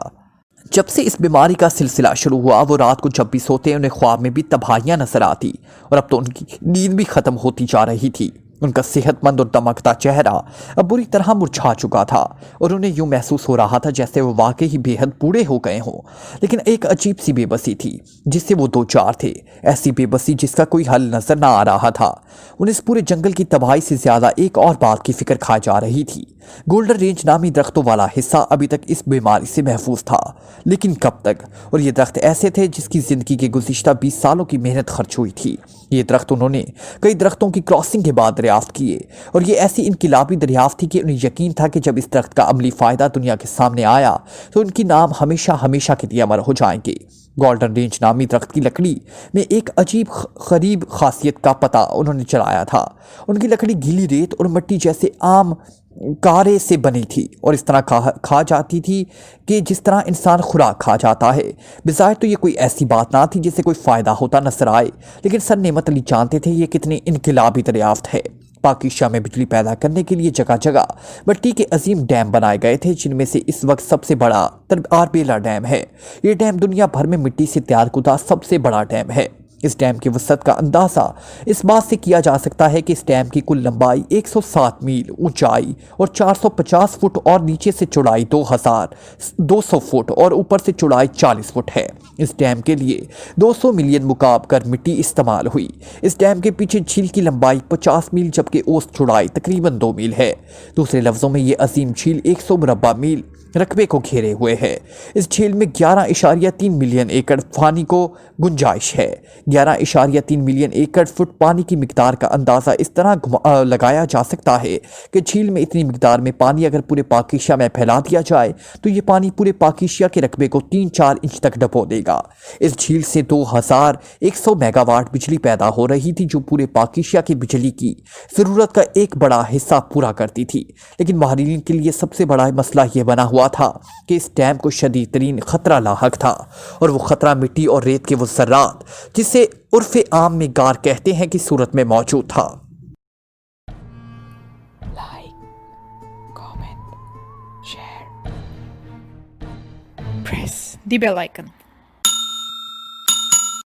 जब से इस बीमारी का सिलसिला शुरू हुआ वो रात को जब भी सोते उन्हें ख्वाब में भी तबाहियां नजर आती और अब तो उनकी नींद भी खत्म होती जा रही थी। उनका सेहतमंद और दमकता चेहरा अब बुरी तरह मुरझा चुका था और उन्हें यूं महसूस हो रहा था जैसे वो वाकई ही बेहद बूढ़े हो गए हों। लेकिन एक अजीब सी बेबसी थी जिससे वो दो चार थे, ऐसी बेबसी जिसका कोई हल नजर ना आ रहा था। उन्हें इस पूरे जंगल की तबाही से ज्यादा एक और बात की फिक्र खाई जा रही थी। गोल्डन रेंज नामी दरख्तों वाला हिस्सा अभी तक इस बीमारी से महफूज था, लेकिन कब तक? और ये दरख्त ऐसे थे जिसकी जिंदगी के गुज़िश्ता 20 सालों की मेहनत खर्च हुई थी। ये दरख्त उन्होंने कई दरख्तों की क्रॉसिंग के बाद दरियाफ्त किए और ये ऐसी इनकिलाबी दरियाफ्त थी कि उन्हें यकीन था कि जब इस दरख्त का अमली फ़ायदा दुनिया के सामने आया तो उनकी नाम हमेशा हमेशा के लिए अमर हो जाएंगे। गोल्डन रेंज नामी दरख्त की लकड़ी में एक अजीब गरीब खासियत का पता उन्होंने चलाया था। उनकी लकड़ी गीली रेत और मिट्टी जैसे आम कारे से बनी थी और इस तरह खा जाती थी कि जिस तरह इंसान खुराक खा जाता है। बज़ाहिर तो ये कोई ऐसी बात ना थी जिससे कोई फ़ायदा होता नजर आए, लेकिन सर नेमत अली जानते थे ये कितनी इनकलाबी दरियाफ्त है। पाकिस्तान में बिजली पैदा करने के लिए जगह जगह मिट्टी के अजीम डैम बनाए गए थे, जिनमें से इस वक्त सबसे बड़ा आरबेला डैम है। ये डैम दुनिया भर में मिट्टी से तैयार कुदा सबसे बड़ा डैम है। इस डैम की वसअत का अंदाज़ा इस बात से किया जा सकता है कि इस डैम की कुल लंबाई 107 मील, ऊंचाई और 450 फुट और नीचे से चौड़ाई 2200 फुट और ऊपर से चौड़ाई 40 फुट है। इस डैम के लिए 200 मिलियन मुकाब कर मिट्टी इस्तेमाल हुई। इस डैम के पीछे झील की लंबाई 50 मील जबकि औसत चौड़ाई तकरीबन 2 मील है। दूसरे लफ्ज़ों में ये अजीम झील 100 मुरब्बा मील रकबे को घेरे हुए है। इस झील में 11.3 मिलियन एकड़ पानी को गुंजाइश है। 11.3 मिलियन एकड़ फुट पानी की मिकदार का अंदाज़ा इस तरह लगाया जा सकता है कि झील में इतनी मिकदार में पानी अगर पूरे पाकिस्तान में फैला दिया जाए तो ये पानी पूरे पाकिस्तान के रकबे को 3-4 इंच तक डबो देगा। इस झील से 2100 मेगावाट बिजली पैदा हो रही थी जो पूरे पाकिस्तान की बिजली की ज़रूरत का एक बड़ा हिस्सा पूरा करती थी। लेकिन माहिरीन के लिए सबसे बड़ा मसला ये बना हुआ था कि इस डैम को शदीद तरीन खतरा लाहक था और वो खतरा मिट्टी और रेत के वो ज़र्रात जिसे उर्फ़े आम में गार कहते हैं की सूरत में मौजूद था। Like, comment, share, press the bell icon